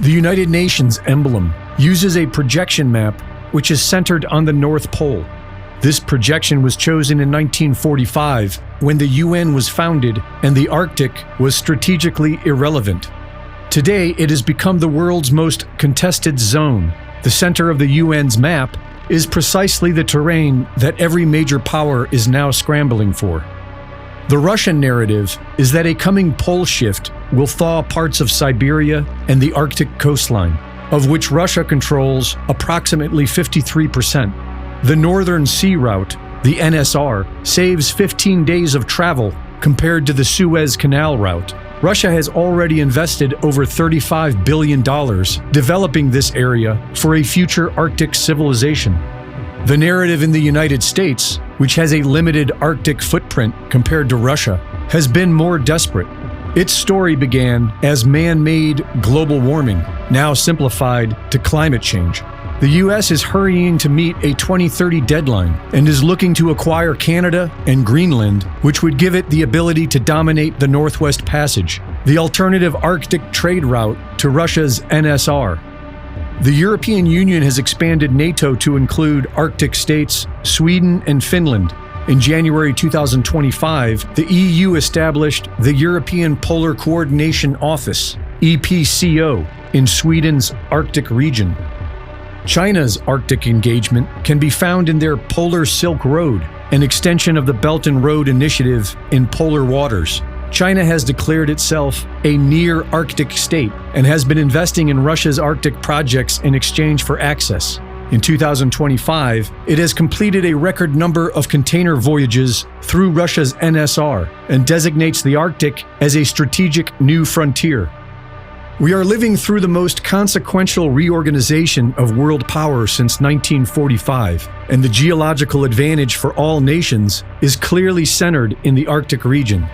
The United Nations emblem uses a projection map which is centered on the North Pole. This projection was chosen in 1945 when the UN was founded and the Arctic was strategically irrelevant. Today, it has become the world's most contested zone. The center of the UN's map is precisely the terrain that every major power is now scrambling for. The Russian narrative is that a coming pole shift will thaw parts of Siberia and the Arctic coastline, of which Russia controls approximately 53%. The Northern Sea Route, the NSR, saves 15 days of travel compared to the Suez Canal route. Russia has already invested over $35 billion developing this area for a future Arctic civilization. The narrative in the United States, which has a limited Arctic footprint compared to Russia, has been more desperate. Its story began as man-made global warming, now simplified to climate change. The U.S. is hurrying to meet a 2030 deadline and is looking to acquire Canada and Greenland, which would give it the ability to dominate the Northwest Passage, the alternative Arctic trade route to Russia's NSR. The European Union has expanded NATO to include Arctic states, Sweden and Finland. In January 2025, the EU established the European Polar Coordination Office, EPCO, in Sweden's Arctic region. China's Arctic engagement can be found in their Polar Silk Road, an extension of the Belt and Road Initiative in polar waters. China has declared itself a near-Arctic state and has been investing in Russia's Arctic projects in exchange for access. In 2025, it has completed a record number of container voyages through Russia's NSR and designates the Arctic as a strategic new frontier. We are living through the most consequential reorganization of world power since 1945, and the geological advantage for all nations is clearly centered in the Arctic region.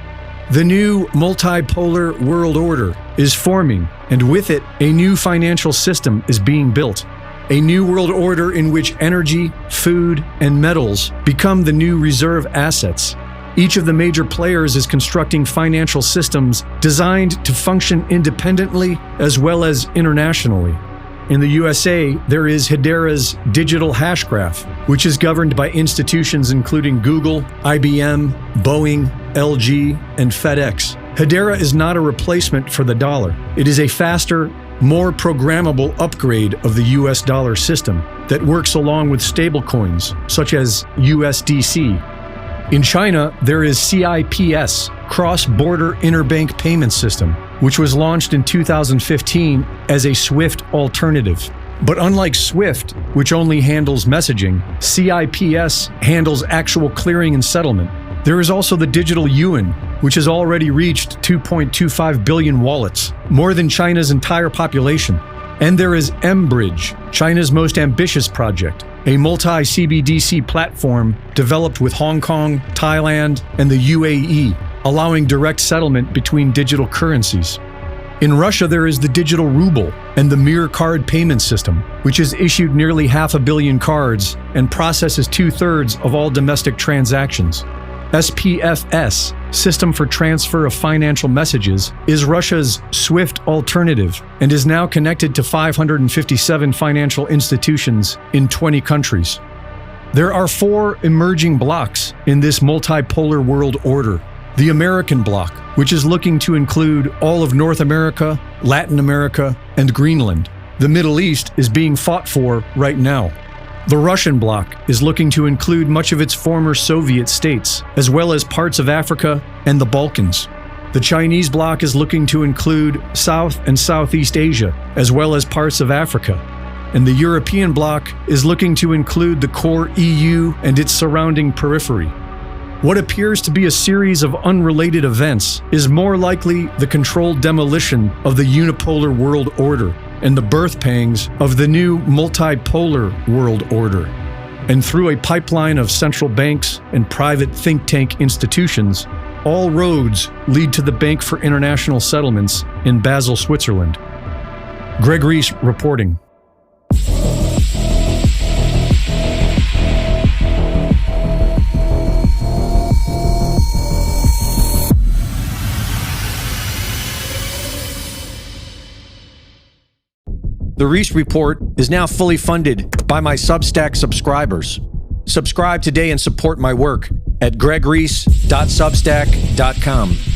The new multipolar world order is forming, and with it, a new financial system is being built. A new world order in which energy, food, and metals become the new reserve assets. Each of the major players is constructing financial systems designed to function independently as well as internationally. In the USA, there is Hedera's digital hash graph, which is governed by institutions including Google, IBM, Boeing, LG, and FedEx. Hedera is not a replacement for the dollar. It is a faster, more programmable upgrade of the US dollar system that works along with stablecoins, such as USDC. In China, there is CIPS, Cross-Border Interbank Payment System, which was launched in 2015 as a SWIFT alternative. But unlike SWIFT, which only handles messaging, CIPS handles actual clearing and settlement. There is also the digital yuan, which has already reached 2.25 billion wallets, more than China's entire population. And there is mBridge, China's most ambitious project, a multi-CBDC platform developed with Hong Kong, Thailand, and the UAE, allowing direct settlement between digital currencies. In Russia, there is the digital ruble and the Mir card payment system, which has issued nearly 500 million cards and processes 2/3 of all domestic transactions. SPFS, System for Transfer of Financial Messages, is Russia's SWIFT alternative and is now connected to 557 financial institutions in 20 countries. There are 4 emerging blocks in this multipolar world order. The American bloc, which is looking to include all of North America, Latin America, and Greenland. The Middle East is being fought for right now. The Russian bloc is looking to include much of its former Soviet states, as well as parts of Africa and the Balkans. The Chinese bloc is looking to include South and Southeast Asia, as well as parts of Africa. And the European bloc is looking to include the core EU and its surrounding periphery. What appears to be a series of unrelated events is more likely the controlled demolition of the unipolar world order and the birth pangs of the new multipolar world order. And through a pipeline of central banks and private think tank institutions, all roads lead to the Bank for International Settlements in Basel, Switzerland. Greg Reese reporting. The Reese Report is now fully funded by my Substack subscribers. Subscribe today and support my work at gregreese.substack.com.